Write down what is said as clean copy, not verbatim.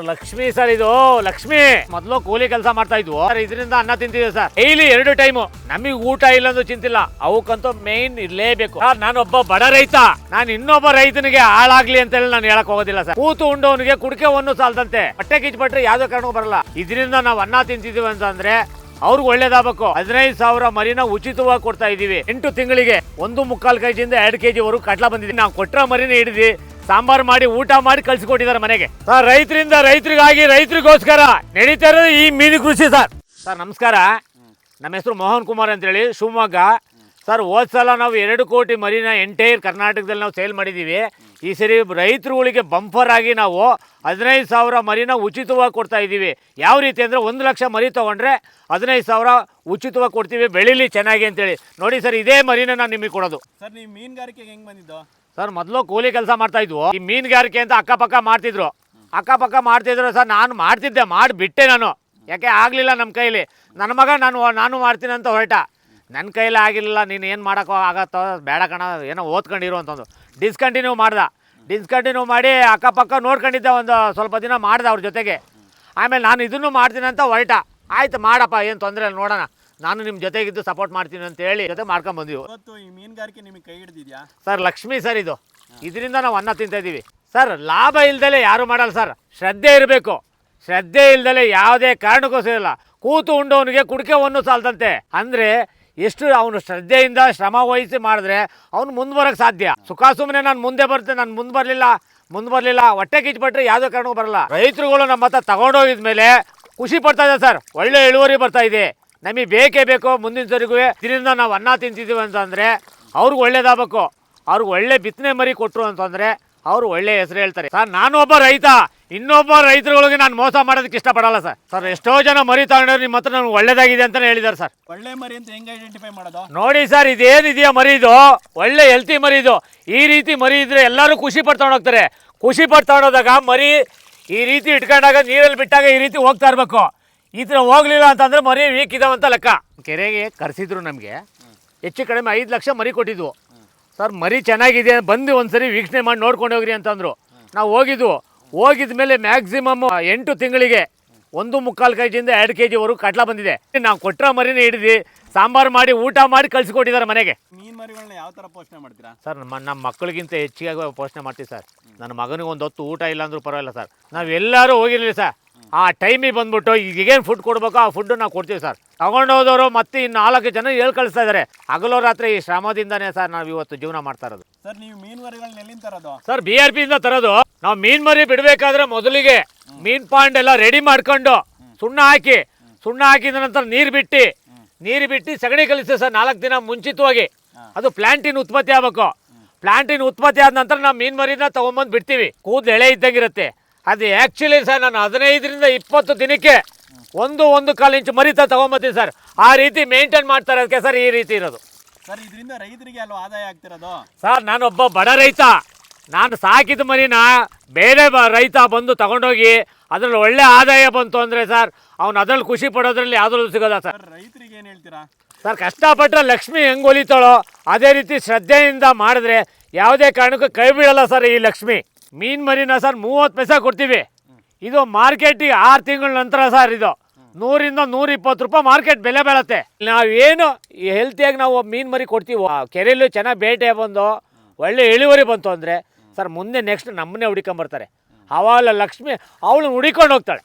Lakshmi sir, ಇದು ಲಕ್ಷ್ಮಿ ಮೊದಲು ಕೂಲಿ ಕೆಲಸ ಮಾಡ್ತಾ ಇದ್ವು ಸರ್. ಇದರಿಂದ ಅನ್ನ ತಿಂತಿದ್ವಿ ಸರ್ ಡೈಲಿ 2 ಟೈಮು. ನಮಗೆ ಊಟ ಇಲ್ಲಂದು ಚಿಂತಿಲ್ಲ, ಅವಕ್ಕಂತೂ ಮೇನ್ ಇರ್ಲೇಬೇಕು ಸರ್. ನಾನೊಬ್ಬ ಬಡ ರೈತ, ನಾನು ಇನ್ನೊಬ್ಬ ರೈತನಿಗೆ ಹಾಳಾಗ್ಲಿ ಅಂತ ಹೇಳಿ ನಾನು ಹೇಳಕ್ ಹೋಗೋದಿಲ್ಲ ಸರ್. ಕೂತು ಉಂಡವನಿಗೆ ಕುಡಿಕೆ ಒಂದು ಸಾಲ್ದಂತೆ, ಹೊಟ್ಟೆ ಕಿಚ್ಬಿಟ್ರೆ ಯಾವ್ದೋ ಕಾರಣಕ್ಕೂ ಬರಲ್ಲ. ಇದರಿಂದ ನಾವು ಅನ್ನ ತಿಂತಿದೀವಿ ಅಂತಂದ್ರೆ ಅವ್ರಿಗೆ ಒಳ್ಳೇದಾಗಬೇಕು. 15,000 ಮರಿನ ಉಚಿತವಾಗಿ ಕೊಡ್ತಾ ಇದೀವಿ. 8 ತಿಂಗಳಿಗೆ 1.25 kg 2 kg ವರೆಗೂ ಕಟ್ಲಾ ಬಂದಿದೆ. ನಾವು ಕೊಟ್ಟ ಮರಿನ ಹಿಡಿದು ಸಾಂಬಾರ್ ಮಾಡಿ ಊಟ ಮಾಡಿ ಕಳ್ಸಿಕೊಟ್ಟಿದ್ದಾರೆ ಮನೆಗೆ ಸರ್. ರೈತರಿಂದ ರೈತರಿಗಾಗಿ ರೈತರಿಗೋಸ್ಕರ ನಡೀತಾ ಇರೋದು ಈ ಮೀನು ಕೃಷಿ ಸರ್. ಸರ್ ನಮಸ್ಕಾರ, ನಮ್ಮ ಹೆಸರು ಮೋಹನ್ ಕುಮಾರ್ ಅಂತೇಳಿ, ಶಿವಮೊಗ್ಗ ಸರ್. ಹೋದ ಸಲ ನಾವು 2 ಕೋಟಿ ಮರಿನ ಎಂಟೈರ್ ಕರ್ನಾಟಕದಲ್ಲಿ ನಾವು ಸೇಲ್ ಮಾಡಿದ್ದೀವಿ. ಈ ಸರಿ ರೈತರುಗಳಿಗೆ ಬಂಪರ್ ಆಗಿ ನಾವು 15,000 ಮರಿನ ಉಚಿತವಾಗಿ ಕೊಡ್ತಾ ಇದ್ದೀವಿ. ಯಾವ ರೀತಿ ಅಂದರೆ 1 ಲಕ್ಷ ಮರಿ ತೊಗೊಂಡ್ರೆ 15,000 ಉಚಿತವಾಗಿ ಕೊಡ್ತೀವಿ, ಬೆಳೀಲಿ ಚೆನ್ನಾಗಿ ಅಂತೇಳಿ. ನೋಡಿ ಸರ್, ಇದೇ ಮರಿನ ನಾನು ನಿಮಗೆ ಕೊಡೋದು ಸರ್. ನೀವು ಮೀನುಗಾರಿಕೆಗೆ ಹೆಂಗೆ ಬಂದಿದ್ದು ಸರ್? ಮೊದಲು ಕೂಲಿ ಕೆಲಸ ಮಾಡ್ತಾ ಇದ್ವು. ಈ ಮೀನುಗಾರಿಕೆ ಅಂತ ಅಕ್ಕಪಕ್ಕ ಮಾಡ್ತಿದ್ರು ಸರ್. ನಾನು ಮಾಡ್ತಿದ್ದೆ, ಮಾಡಿಬಿಟ್ಟೆ ನಾನು. ಯಾಕೆ ಆಗಲಿಲ್ಲ ನಮ್ಮ ಕೈಲಿ. ನನ್ನ ಮಗ ನಾನು ಮಾಡ್ತೀನಿ ಅಂತ ಹೊರಟ. ನನ್ನ ಕೈಲಿ ಆಗಿರಲಿಲ್ಲ. ನೀನು ಏನು ಮಾಡೋಕ್ಕೋ ಆಗತ್ತೋ, ಬೇಡ ಕಣ, ಏನೋ ಓದ್ಕೊಂಡಿರು ಅಂತಂದು ಡಿಸ್ಕಂಟಿನ್ಯೂ ಮಾಡಿ ಅಕ್ಕಪಕ್ಕ ನೋಡ್ಕೊಂಡಿದ್ದೆ. ಒಂದು ಸ್ವಲ್ಪ ದಿನ ಮಾಡ್ದೆ ಅವ್ರ ಜೊತೆಗೆ. ಆಮೇಲೆ ನಾನು ಇದನ್ನು ಮಾಡ್ತೀನಿ ಅಂತ ಹೊರಟ. ಆಯ್ತು ಮಾಡಪ್ಪ, ಏನು ತೊಂದರೆ ಇಲ್ಲ, ನೋಡೋಣ, ನಾನು ನಿಮ್ಮ ಜೊತೆಗಿದ್ದು ಸಪೋರ್ಟ್ ಮಾಡ್ತೀನಿ ಅಂತ ಹೇಳಿ ಜೊತೆ ಮಾಡ್ಕೊಂಡು ಬಂದಿವಿ. ಈ ಮೀನುಗಾರಿಕೆ ನಿಮಗೆ ಕೈ ಹಿಡಿದಿದ್ಯಾ ಸರ್? ಲಕ್ಷ್ಮಿ ಸರ್, ಇದರಿಂದ ನಾವು ಅನ್ನ ತಿಂತಾ ಇದ್ದೀವಿ ಸರ್. ಲಾಭ ಇಲ್ದಲೆ ಯಾರು ಮಾಡಲ್ಲ ಸರ್. ಶ್ರದ್ಧೆ ಇರಬೇಕು. ಶ್ರದ್ಧೆ ಇಲ್ದಲೆ ಯಾವುದೇ ಕಾರಣಕ್ಕೋಸ್ಕರ ಇಲ್ಲ. ಕೂತು ಉಂಡವನಿಗೆ ಕುಡಿಕೆ ಒಂದು ಸಾಲ್ದಂತೆ. ಅಂದರೆ ಎಷ್ಟು ಅವನು ಶ್ರದ್ಧೆಯಿಂದ ಶ್ರಮ ವಹಿಸಿ ಮಾಡಿದ್ರೆ ಅವ್ನು ಮುಂದೆ ಬರೋಕ್ಕೆ ಸಾಧ್ಯ. ಸುಖ ಸುಮ್ಮನೆ ನಾನು ಮುಂದೆ ಬರ್ತೇನೆ, ನಾನು ಮುಂದೆ ಬರಲಿಲ್ಲ ಹೊಟ್ಟೆ ಕಿಚ್ಬಿಟ್ರೆ ಯಾವುದೇ ಕಾರಣಕ್ಕೂ ಬರಲ್ಲ. ರೈತರುಗಳು ನಮ್ಮ ಹತ್ರ ತಗೊಂಡೋಗಿದ ಮೇಲೆ ಖುಷಿ ಪಡ್ತಾ ಇದೆ ಸರ್. ಒಳ್ಳೆ ಇಳುವರಿ ಬರ್ತಾ ಇದೆ. ನಮಗೆ ಬೇಕೇ ಬೇಕು ಮುಂದಿನ ಸರಿಗೂ. ಇದರಿಂದ ನಾವು ಅನ್ನ ತಿಂತಿದ್ದೀವಿ ಅಂತಂದರೆ ಅವ್ರಿಗೆ ಒಳ್ಳೇದಾಗಬೇಕು. ಅವ್ರಿಗೆ ಒಳ್ಳೆ ಬಿತ್ತನೆ ಮರಿ ಕೊಟ್ಟರು ಅಂತಂದರೆ ಅವರು ಒಳ್ಳೆ ಹೆಸರು ಹೇಳ್ತಾರೆ ಸರ್. ನಾನು ಒಬ್ಬ ರೈತ, ಇನ್ನೊಬ್ಬ ರೈತರುಗಳಿಗೆ ನಾನು ಮೋಸ ಮಾಡೋದಕ್ಕೆ ಇಷ್ಟಪಡಲ್ಲ ಸರ್. ಎಷ್ಟೋ ಜನ ಮರಿ ತಗೊಂಡ್ರೆ ನಿಮ್ಮ ಹತ್ರ ನನಗೆ ಒಳ್ಳೇದಾಗಿದೆ ಅಂತಲೇ ಹೇಳಿದ್ದಾರೆ ಸರ್. ಒಳ್ಳೆ ಮರಿ ಅಂತ ಹೆಂಗೆ ಐಡೆಂಟಿಫೈ ಮಾಡೋದು? ನೋಡಿ ಸರ್, ಇದೇನಿದೆಯಾ ಮರಿ, ಇದು ಒಳ್ಳೆ ಹೆಲ್ತಿ ಮರಿ. ಇದು ಈ ರೀತಿ ಮರಿ ಇದ್ರೆ ಎಲ್ಲರೂ ಖುಷಿ ಪಡ್ತಾ ಹೋಗ್ತಾರೆ. ಖುಷಿ ಪಡ್ತಾ ಹೋದಾಗ ಮರಿ ಈ ರೀತಿ ಇಟ್ಕೊಂಡಾಗ ನೀರಲ್ಲಿ ಬಿಟ್ಟಾಗ ಈ ರೀತಿ ಹೋಗ್ತಾ ಇರಬೇಕು. ಈ ಥರ ಹೋಗ್ಲಿಲ್ಲ ಅಂತಂದರೆ ಮರಿ ವೀಕ್ ಇದಾವಂತ ಲೆಕ್ಕ. ಕೆರೆಗೆ ಕರೆಸಿದ್ರು, ನಮಗೆ ಹೆಚ್ಚು ಕಡಿಮೆ 5 ಲಕ್ಷ ಮರಿ ಕೊಟ್ಟಿದ್ವು ಸರ್. ಮರಿ ಚೆನ್ನಾಗಿದೆ, ಬಂದು ಒಂದ್ಸರಿ ವೀಕ್ಷಣೆ ಮಾಡಿ ನೋಡ್ಕೊಂಡು ಹೋಗ್ರಿ ಅಂತಂದರು. ನಾವು ಹೋಗಿದ ಮೇಲೆ ಮ್ಯಾಕ್ಸಿಮಮ್ 8 ತಿಂಗಳಿಗೆ 1.25 kg 2 kg ವರೆಗೂ ಕಟ್ಲಾ ಬಂದಿದೆ. ನಾವು ಕೊಟ್ಟ ಮರಿನ ಹಿಡಿದು ಸಾಂಬಾರು ಮಾಡಿ ಊಟ ಮಾಡಿ ಕಳ್ಸಿಕೊಟ್ಟಿದ್ದಾರೆ ಮನೆಗೆ. ಮೀನು ಮರಿಗಳನ್ನ ಯಾವ ಥರ ಪೋಷಣೆ ಮಾಡ್ತೀರಾ ಸರ್? ನಮ್ಮ ಮಕ್ಕಳಿಗಿಂತ ಹೆಚ್ಚಿಗೆ ಪೋಷಣೆ ಮಾಡ್ತೀವಿ ಸರ್. ನನ್ನ ಮಗನಿಗೆ ಒಂದು ಹೊತ್ತು ಊಟ ಇಲ್ಲ ಅಂದ್ರೂ ಪರವಾಗಿಲ್ಲ ಸರ್. ನಾವೆಲ್ಲರೂ ಹೋಗಿರಲಿ ಸರ್, ಆ ಟೈಮಿಗೆ ಬಂದ್ಬಿಟ್ಟು ಈಗೇನು ಫುಡ್ ಕೊಡ್ಬೇಕೋ ಆ ಫುಡ್ಡು ನಾವು ಕೊಡ್ತೀವಿ ಸರ್. ತಗೊಂಡೋದವರು ಮತ್ತೆ ಇನ್ನು 4 ಜನ ಹೇಳಿ ಕಳಿಸ್ತಾ ಇದ್ದಾರೆ. ಹಗಲು ರಾತ್ರಿ ಈ ಶ್ರಮದಿಂದನೇ ಸರ್ ನಾವು ಇವತ್ತು ಜೀವನ ಮಾಡ್ತಾ ಇರೋದು ಸರ್. ನೀವು ಮೀನು ಮರಿಗಳನ್ನ ಎಲ್ಲಿಂದ ತರೋದು ಸರ್? BRP ಇಂದ ತರೋದು. ನಾವು ಮೀನು ಮರಿ ಬಿಡಬೇಕಾದ್ರೆ ಮೊದಲಿಗೆ ಮೀನು ಪಾಂಡ್ ಎಲ್ಲ ರೆಡಿ ಮಾಡ್ಕೊಂಡು ಸುಣ್ಣ ಹಾಕಿದ ನಂತರ ನೀರು ಬಿಟ್ಟು ಸಗಣಿ ಕಲಿಸ್ತೀವಿ ಸರ್ 4 ದಿನ ಮುಂಚಿತವಾಗಿ. ಅದು ಪ್ಲಾಂಟಿನ್ ಉತ್ಪತ್ತಿ ಆಗಬೇಕು. ಪ್ಲಾಂಟಿನ್ ಉತ್ಪತ್ತಿ ಆದ ನಂತರ ನಾವು ಮೀನು ಮರಿನ ತೊಗೊಂಬಂದು ಬಿಡ್ತೀವಿ. ಕೂದಲು ಎಳೆ ಇದ್ದಂಗಿರುತ್ತೆ. ಅದು ಆ್ಯಕ್ಚುಲಿ ಸರ್ ನಾನು 15ರಿಂದ 20 ದಿನಕ್ಕೆ 1.25 ಇಂಚ್ ಮರಿ ತೊಗೊಂಬತ್ತೀನಿ ಸರ್. ಆ ರೀತಿ ಮೇಂಟೈನ್ ಮಾಡ್ತಾರೆ ಅದಕ್ಕೆ ಸರ್ ಈ ರೀತಿ ಇರೋದು ಸರ್. ಇದರಿಂದ ರೈತರಿಗೆ ಅಲ್ವಾ ಆದಾಯ ಆಗ್ತಿರೋದು ಸರ್? ನಾನೊಬ್ಬ ಬಡ ರೈತ, ನಾನು ಸಾಕಿದ ಮರಿನ ಬೇರೆ ರೈತ ಬಂದು ತಗೊಂಡೋಗಿ ಅದರಲ್ಲಿ ಒಳ್ಳೆ ಆದಾಯ ಬಂತು ಅಂದರೆ ಸರ್ ಅವ್ನು ಅದ್ರಲ್ಲಿ ಖುಷಿ ಪಡೋದ್ರಲ್ಲಿ ಯಾವುದ್ರಲ್ಲೂ ಸಿಗೋದ ಸರ್. ರೈತರಿಗೆ ಏನು ಹೇಳ್ತೀರಾ ಸರ್? ಕಷ್ಟಪಟ್ಟರೆ ಲಕ್ಷ್ಮಿ ಹೆಂಗೆ ಒಲಿತಾಳೋ ಅದೇ ರೀತಿ ಶ್ರದ್ಧೆಯಿಂದ ಮಾಡಿದ್ರೆ ಯಾವುದೇ ಕಾರಣಕ್ಕೂ ಕೈ ಬೀಳಲ್ಲ ಸರ್ ಈ ಲಕ್ಷ್ಮಿ. ಮೀನು ಮರಿನ ಸರ್ 30 ಪೈಸೆ ಕೊಡ್ತೀವಿ. ಇದು ಮಾರ್ಕೆಟಿಗೆ 6 ತಿಂಗಳ ನಂತರ ಸರ್ ಇದು 100ರಿಂದ 120 ರೂಪಾಯಿ ಮಾರ್ಕೆಟ್ ಬೆಲೆ ಬೀಳುತ್ತೆ. ನಾವೇನು ಹೆಲ್ತಿಯಾಗಿ ನಾವು ಮೀನು ಮರಿ ಕೊಡ್ತೀವಿ, ಕೆರೆಯಲ್ಲೂ ಚೆನ್ನಾಗಿ ಬೇಟೆ ಬಂದು ಒಳ್ಳೆ ಇಳುವರಿ ಬಂತು ಅಂದರೆ ಸರ್ ಮುಂದೆ ನೆಕ್ಸ್ಟ್ ನಮ್ಮನ್ನೇ ಹುಡ್ಕೊಂಬರ್ತಾರೆ. ಅವಾಗ ಲಕ್ಷ್ಮಿ ಅವಳು ಹುಡಿಕೊಂಡು ಹೋಗ್ತಾಳೆ.